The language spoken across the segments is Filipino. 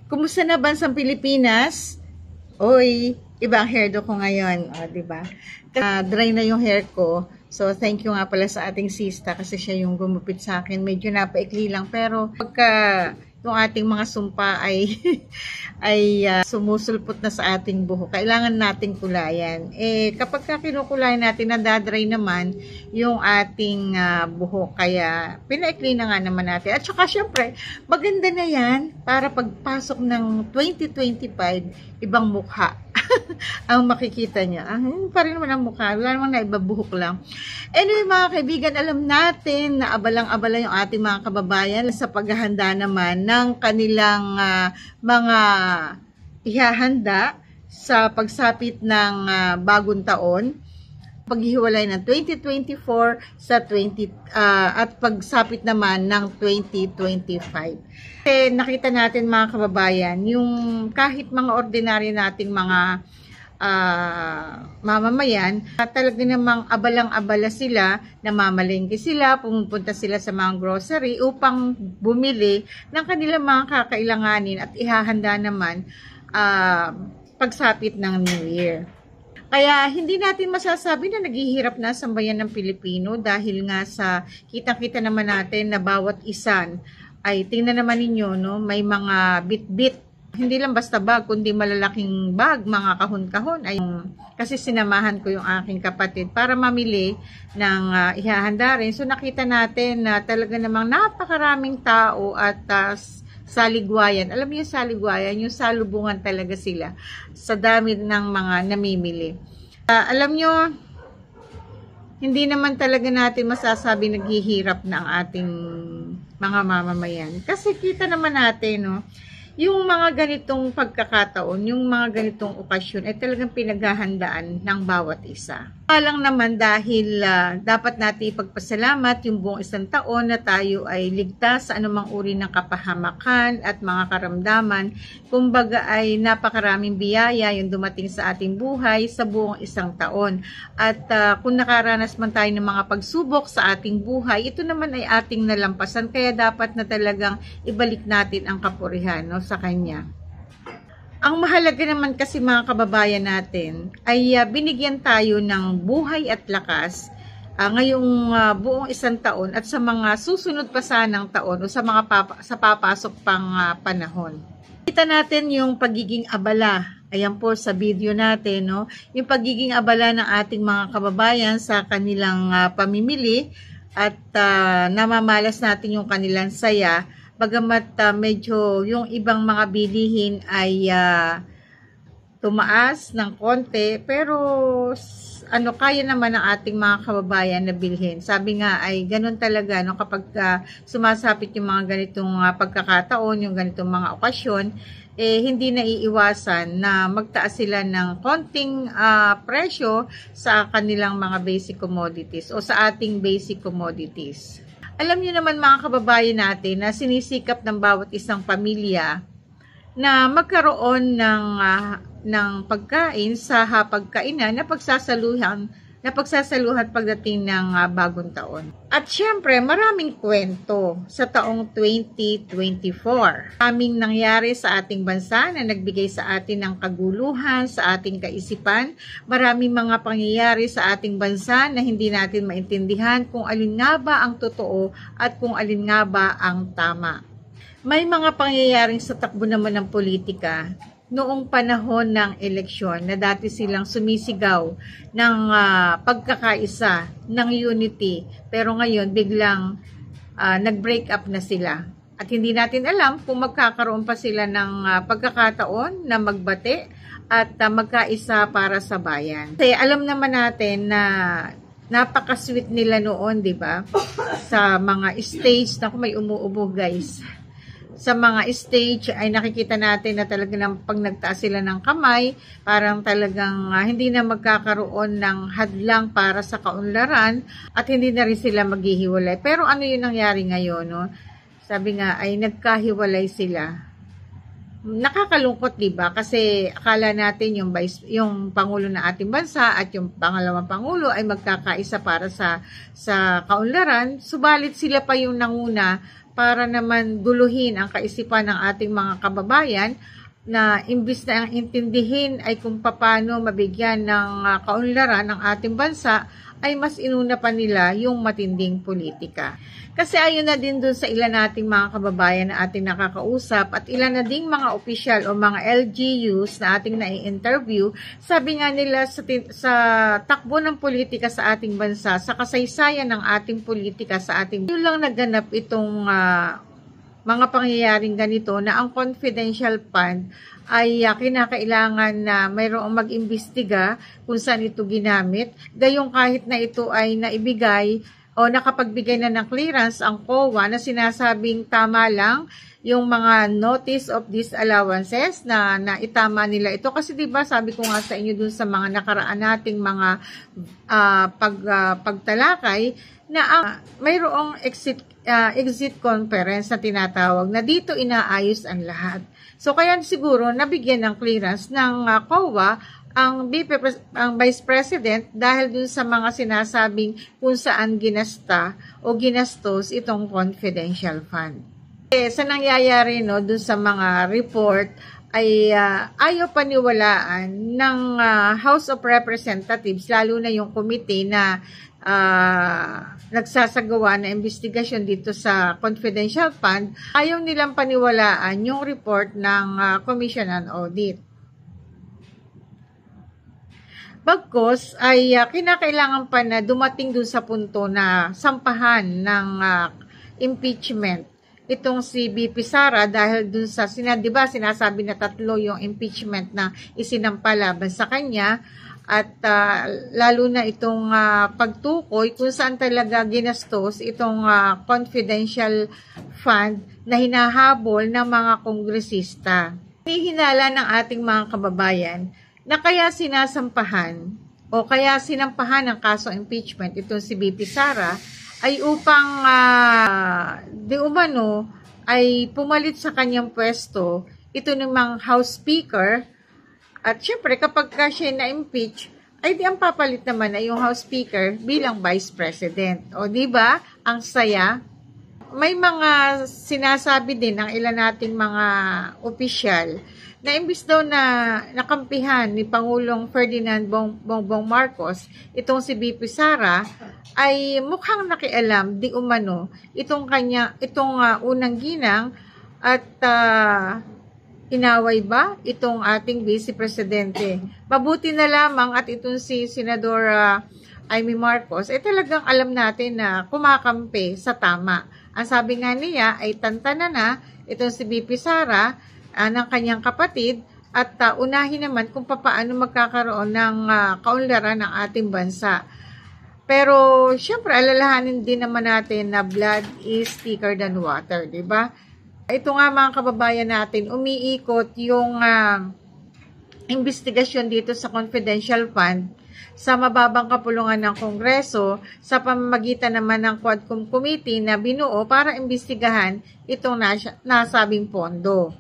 Kumusta na bansang Pilipinas? Oy, iba ang hairdo ko ngayon, di ba? Dry na yung hair ko. So, thank you nga pala sa ating sista kasi siya yung gumupit sa akin. Medyo napaikli lang pero pagka yung ating mga sumpa ay sumusulpot na sa ating buhok, kailangan nating kulayan. Kapag kinukulayan natin, nadadry naman yung ating buhok. Kaya, pinaikli na nga naman natin. At saka, syempre, maganda na yan para pagpasok ng 2025, ibang mukha ang makikita niya. Pa rin naman ang mukha. Wala namang naibabuhok lang. Anyway, mga kaibigan, alam natin na abalang-abala yung ating mga kababayan sa paghahanda naman ng kanilang mga ihahanda sa pagsapit ng bagong taon, paghihiwalay ng 2024 sa at pagsapit naman ng 2025. Nakita natin mga kababayan, yung kahit mga ordinary nating mga mamamayan, talaga namang abalang-abala sila, namamalengke sila, pumupunta sila sa mga grocery upang bumili ng kanilang mga kakailanganin at ihahanda naman pagsapit ng New Year. Kaya hindi natin masasabi na naghihirap na sa bayan ng Pilipino dahil nga sa kitang-kita naman natin na bawat isan ay tingnan naman ninyo, no, may mga bit-bit. Hindi lang basta bag, kundi malalaking bag, mga kahon-kahon. Kasi sinamahan ko yung aking kapatid para mamili ng ihahanda rin. So nakita natin na talaga namang napakaraming tao at saligwayan. Alam niyo yung saligwayan, yung salubungan talaga sila sa dami ng mga namimili. Alam niyo, hindi naman talaga natin masasabi naghihirap na ang ating mga mamamayan. Kasi kita naman natin, no, yung mga ganitong pagkakataon, yung mga ganitong okasyon ay talagang pinaghahandaan ng bawat isa. Lang naman dahil dapat natin ipagpasalamat yung buong isang taon na tayo ay ligtas sa anumang uri ng kapahamakan at mga karamdaman. Kumbaga ay napakaraming biyaya yung dumating sa ating buhay sa buong isang taon. At kung nakaranas man tayo ng mga pagsubok sa ating buhay, ito naman ay ating nalampasan. Kaya dapat na talagang ibalik natin ang kapurihan, no, sa Kanya. Ang mahalaga naman kasi mga kababayan natin ay binigyan tayo ng buhay at lakas ngayong buong isang taon at sa mga susunod pa sanang taon o sa mga papasok pang panahon. Kita natin yung pagiging abala. Ayan po sa video natin, no? Yung pagiging abala ng ating mga kababayan sa kanilang pamimili at namamalas natin yung kanilang saya. Bagamat medyo yung ibang mga bilihin ay tumaas ng konti, pero kaya naman ng ating mga kababayan na bilhin. Sabi nga ay ganun talaga, no, kapag sumasapit yung mga ganitong pagkakataon, yung ganitong mga okasyon, hindi naiiwasan na magtaas sila ng konting presyo sa kanilang mga basic commodities o sa ating basic commodities. Alam niyo naman mga kababayan natin na sinisikap ng bawat isang pamilya na magkaroon ng pagkain sa hapagkainan na pagsasaluhan pagdating ng bagong taon. At syempre, maraming kwento sa taong 2024. Maraming nangyari sa ating bansa na nagbigay sa atin ng kaguluhan sa ating kaisipan. Maraming mga pangyayari sa ating bansa na hindi natin maintindihan kung alin nga ba ang totoo at kung alin nga ba ang tama. May mga pangyayaring sa takbo naman ng politika noong panahon ng eleksyon na dati silang sumisigaw ng pagkakaisa, ng unity, pero ngayon biglang nag-break up na sila. At hindi natin alam kung magkakaroon pa sila ng pagkakataon na magbate at magkaisa para sa bayan. Kasi alam naman natin na napaka-sweet nila noon, di ba? Sa mga stage, na may umuubo guys. Sa mga stage ay nakikita natin na talagang pag nagtaas sila ng kamay, parang talagang hindi na magkakaroon ng hadlang para sa kaunlaran at hindi na rin sila maghihiwalay. Pero ano yung nangyari ngayon, no? Sabi nga ay nagkahiwalay sila. Nakakalungkot, diba? Kasi akala natin yung Pangulo ng ating bansa at yung pangalawang Pangulo ay magkakaisa para sa kaunlaran. Subalit sila pa yung nanguna para naman guluhin ang kaisipan ng ating mga kababayan na imbis na ang intindihin ay kung paano mabigyan ng kaunlaran ng ating bansa, ay mas inuna pa nila yung matinding politika. Kasi ayon na din dun sa ilan nating mga kababayan na ating nakakausap at ilan na ding mga opisyal o mga LGUs na ating nai-interview, sabi nga nila sa takbo ng politika sa ating bansa, sa kasaysayan ng ating politika sa ating yun lang naganap itong mga pangyayaring ganito na ang confidential fund ay kinakailangan na mayroong mag-imbestiga kung saan ito ginamit. Gayong kahit na ito ay naibigay o nakapagbigay na ng clearance ang COA na sinasabing tama lang yung mga notice of disallowances na itama nila ito. Kasi diba sabi ko nga sa inyo dun sa mga nakaraan nating mga pagtalakay na mayroong exit conference na tinatawag na dito inaayos ang lahat. So kaya siguro nabigyan ng clearance ng COA ang Vice President dahil dun sa mga sinasabing kung saan ginasta o ginastos itong confidential fund. Sa nangyayari dun sa mga report ay ayaw paniwalaan ng House of Representatives, lalo na yung committee na nagsasagawa na investigasyon dito sa confidential fund, ayaw nilang paniwalaan yung report ng Commission on Audit. Bagkus ay kinakailangan pa na dumating dun sa punto na sampahan ng impeachment itong si BP Sara dahil dun sa diba sinasabi na 3 yung impeachment na isinampa laban sa kanya at lalo na itong pagtukoy kung saan talaga ginastos itong confidential fund na hinahabol ng mga kongresista. Hihinala ng ating mga kababayan na kaya sinasampahan o kaya sinampahan ng kaso impeachment itong si BP Sara ay upang di umano ay pumalit sa kanyang pwesto ito namang House Speaker. At syempre kapag siya na-impeach ay di ang papalit naman ay yung House Speaker bilang Vice President. O di ba? Ang saya. May mga sinasabi din ng ilan nating mga opisyal na imbis daw na nakampihan ni Pangulong Ferdinand Bongbong Marcos itong si BP Sara ay mukhang nakialam di umano itong unang ginang at inaway ba itong ating Vice Presidente. Mabuti na lamang at itong si Senador Amy Marcos ay talagang alam natin na kumakampi sa tama. Ang sabi nga niya ay tantana na itong si BP Sara ng kanyang kapatid at unahin naman kung paano magkakaroon ng kaunlaran ng ating bansa. Pero syempre alalahanin din naman natin na blood is thicker than water, di ba? Ito nga mga kababayan natin, umiikot yung investigasyon dito sa confidential fund sa mababang kapulungan ng Kongreso sa pamamagitan naman ng Quadcom Committee na binuo para imbestigahan itong nasabing pondo.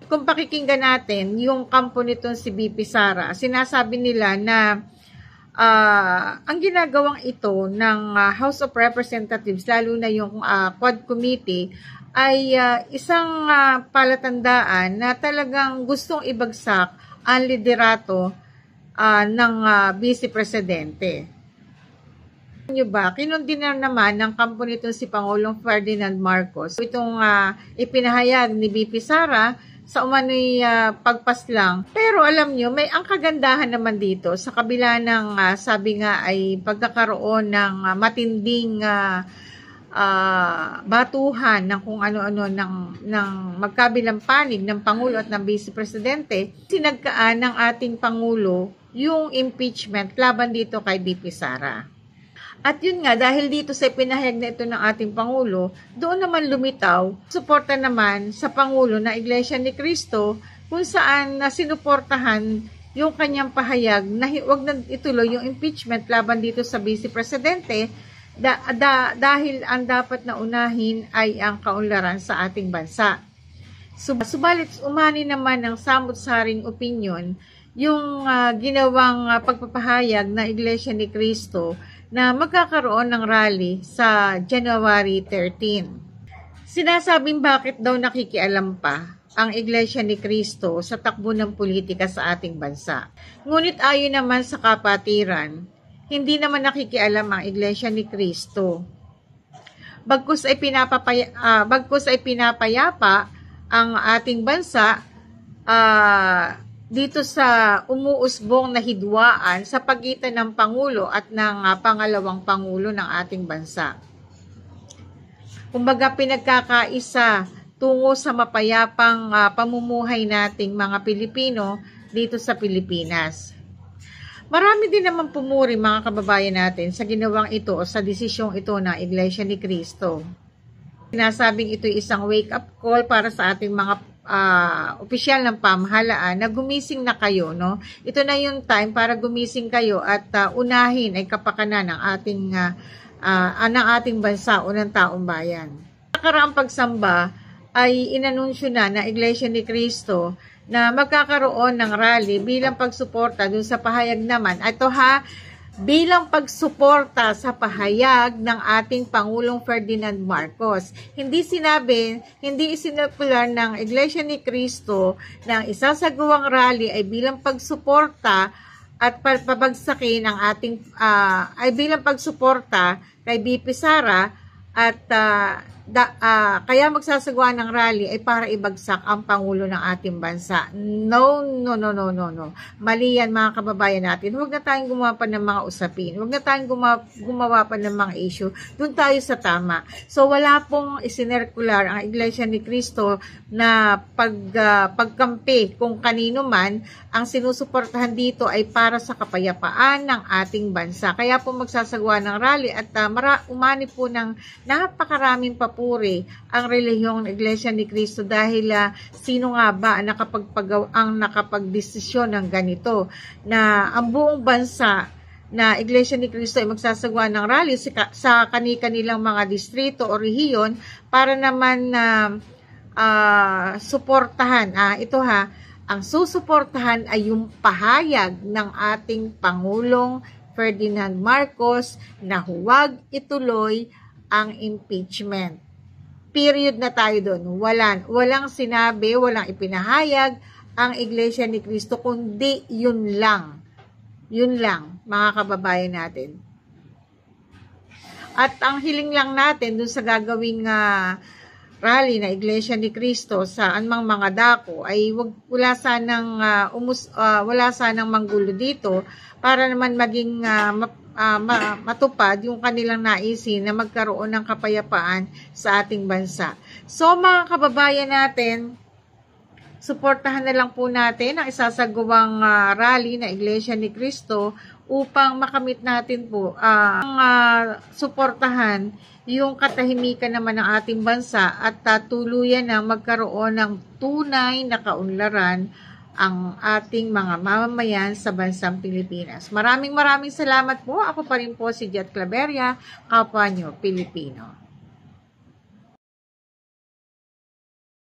Kung pakikinggan natin yung kampo nitong si BP Sara, sinasabi nila na ang ginagawang ito ng House of Representatives, lalo na yung Quad Committee, ay isang palatandaan na talagang gustong ibagsak ang liderato ng Vice Presidente. Nyo ba, kinundi na naman ng kampo nito si Pangulong Ferdinand Marcos itong ipinahayag ni BP Sara sa umano'y pagpaslang. Pero alam nyo, may ang kagandahan naman dito sa kabila ng sabi nga ay pagkakaroon ng matinding batuhan ng kung ano-ano ng magkabilang panig ng Pangulo at ng Vice Presidente, sinagkaan ng ating Pangulo yung impeachment laban dito kay BP Sara. At yun nga, dahil dito sa pinahayag na ito ng ating Pangulo, doon naman lumitaw, suporta naman sa Pangulo na Iglesia ni Cristo kung saan sinuportahan yung kanyang pahayag na huwag na ituloy yung impeachment laban dito sa Vice Presidente dahil ang dapat na unahin ay ang kaunlaran sa ating bansa. Subalit umani naman ng samot-saring opinyon yung ginawang pagpapahayag na Iglesia ni Cristo na magkakaroon ng rally sa January 13. Sinasabing bakit daw nakikialam pa ang Iglesia ni Cristo sa takbo ng politika sa ating bansa. Ngunit ayon naman sa kapatiran, hindi naman nakikialam ang Iglesia ni Cristo. Bagkus ay pinapayapa ang ating bansa dito sa umuusbong na hidwaan sa pagitan ng Pangulo at ng pangalawang Pangulo ng ating bansa. Kumbaga pinagkakaisa tungo sa mapayapang pamumuhay nating mga Pilipino dito sa Pilipinas. Marami din naman pumuri mga kababayan natin sa ginawang ito o sa desisyong ito ng Iglesia ni Cristo. Sinasabing ito isang wake-up call para sa ating mga opisyal ng pamahalaan na gumising na kayo, no? Ito na yung time para gumising kayo at unahin ay kapakanan ng ating bansa o ng taong bayan. Sa nakaraang pagsamba ay inanunsyo na Iglesia ni Cristo na magkakaroon ng rally bilang pagsuporta dun sa pahayag naman. Ito bilang pagsuporta sa pahayag ng ating Pangulong Ferdinand Marcos. Hindi isinirkular ng Iglesia ni Cristo na ang isasagawang rally ay bilang pagsuporta at pabagsakin ang ating ay bilang pagsuporta kay BP Sara at kaya magsasagawa ng rally ay para ibagsak ang Pangulo ng ating bansa. No. Mali yan mga kababayan natin. Huwag na tayong gumawa pa ng mga usapin. Huwag na tayong gumawa pa ng mga issue. Doon tayo sa tama. So wala pong isinerkular ang Iglesia ni Cristo na pagkampi kung kanino man. Ang sinusuportahan dito ay para sa kapayapaan ng ating bansa. Kaya po magsasagawa ng rally at umani po ng napakaraming papuri ang relihiyong Iglesia ni Cristo dahil sino nga ba ang nakapagdesisyon ng ganito na ang buong bansa na Iglesia ni Cristo ay magsasagawa ng rally sa kanilang mga distrito o rehiyon para naman suportahan. Ang susuportahan ay yung pahayag ng ating Pangulong Ferdinand Marcos na huwag ituloy ang impeachment. Period na tayo doon. Walang sinabi, walang ipinahayag ang Iglesia ni Cristo, kundi yun lang. Yun lang, mga kababayan natin. At ang hiling lang natin doon sa gagawing rally na Iglesia ni Cristo sa anumang mga dako ay wala sanang manggulo dito para naman maging matupad yung kanilang naisin na magkaroon ng kapayapaan sa ating bansa. So mga kababayan natin, suportahan na lang po natin ang isasagawang rally na Iglesia ni Cristo upang makamit natin po ang suportahan yung katahimikan naman ng ating bansa at tuluyan na magkaroon ng tunay na kaunlaran ang ating mga mamamayan sa bansang Pilipinas. Maraming salamat po. Ako pa rin po si Jet Claveria, kapwa nyo Pilipino.